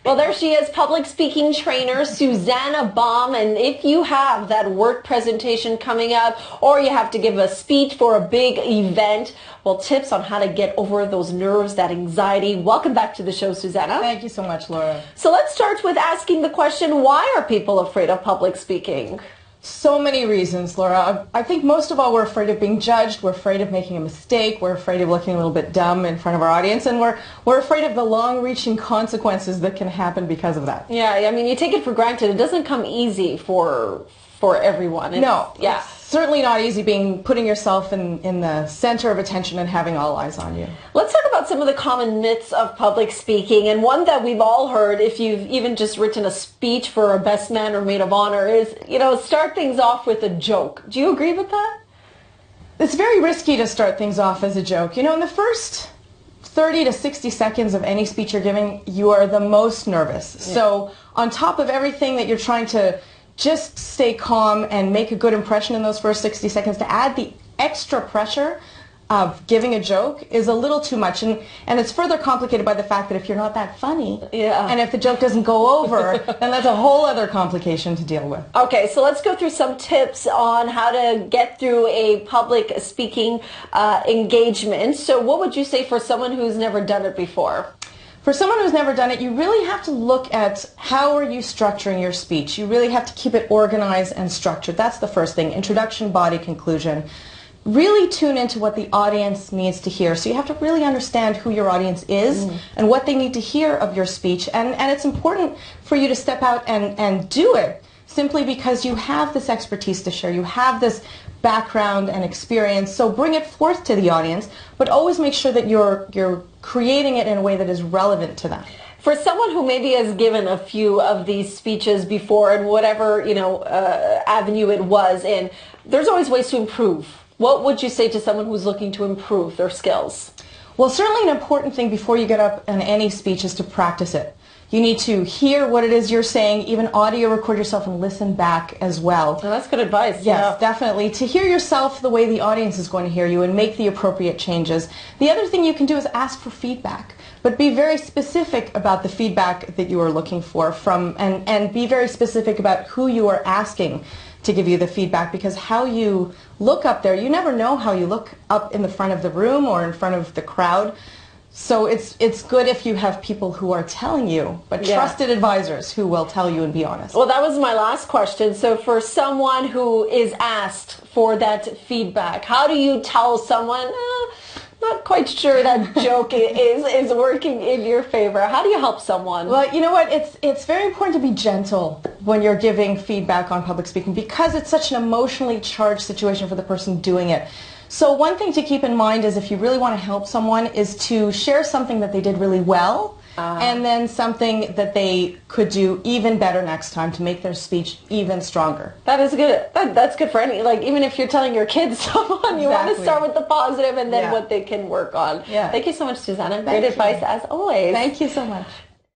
Well, there she is, public speaking trainer Suzannah Baum. And if you have that work presentation coming up, or you have to give a speech for a big event, well, tips on how to get over those nerves, that anxiety. Welcome back to the show, Suzannah. Thank you so much, Laura. So let's start with asking the question, why are people afraid of public speaking? So many reasons, Laura. I think most of all we're afraid of being judged, we're afraid of making a mistake, we're afraid of looking a little bit dumb in front of our audience, and we're afraid of the long-reaching consequences that can happen because of that. Yeah, I mean, you take it for granted. It doesn't come easy for everyone. No, yeah. It's certainly not easy putting yourself in the center of attention and having all eyes on you. Let's talk about some of the common myths of public speaking, and one that we've all heard if you've even just written a speech for a best man or maid of honor is, start things off with a joke. Do you agree with that? It's very risky to start things off as a joke. In the first 30 to 60 seconds of any speech you're giving, you are the most nervous. Yeah. So on top of everything that you're trying to just stay calm and make a good impression in those first 60 seconds, to add the extra pressure of giving a joke is a little too much. And it's further complicated by the fact that if you're not that funny, and if the joke doesn't go over, then that's a whole other complication to deal with. Okay, so let's go through some tips on how to get through a public speaking engagement. So what would you say for someone who's never done it before? For someone who's never done it, you really have to look at how are you structuring your speech. You really have to keep it organized and structured. That's the first thing. Introduction, body, conclusion. Really tune into what the audience needs to hear. So you have to really understand who your audience is and what they need to hear of your speech. And it's important for you to step out and do it simply because you have this expertise to share. You have this background and experience, so bring it forth to the audience, but always make sure that you're creating it in a way that is relevant to them. For someone who maybe has given a few of these speeches before in whatever avenue it was in, there's always ways to improve. What would you say to someone who's looking to improve their skills? Well, certainly an important thing before you get up in any speech is to practice it. You need to hear what it is you're saying, even audio record yourself and listen back as well. Oh, that's good advice. Yes, definitely. To hear yourself the way the audience is going to hear you and make the appropriate changes. The other thing you can do is ask for feedback, but be very specific about the feedback that you are looking for and be very specific about who you are asking to give you the feedback, because how you look up there, you never know how you look up in the front of the room or in front of the crowd. So it's good if you have people who are telling you, but trusted advisors who will tell you and be honest. Well, that was my last question. So for someone who is asked for that feedback, how do you tell someone, not quite sure that joke is working in your favor? How do you help someone? Well, you know what? It's very important to be gentle when you're giving feedback on public speaking, because it's such an emotionally charged situation for the person doing it. So one thing to keep in mind is, if you really want to help someone, is to share something that they did really well, and then something that they could do even better next time to make their speech even stronger. That is good. That's good for any, even if you're telling your kids someone, you want to start with the positive and then what they can work on. Yeah. Thank you so much, Suzannah. Great advice as always. Thank you so much.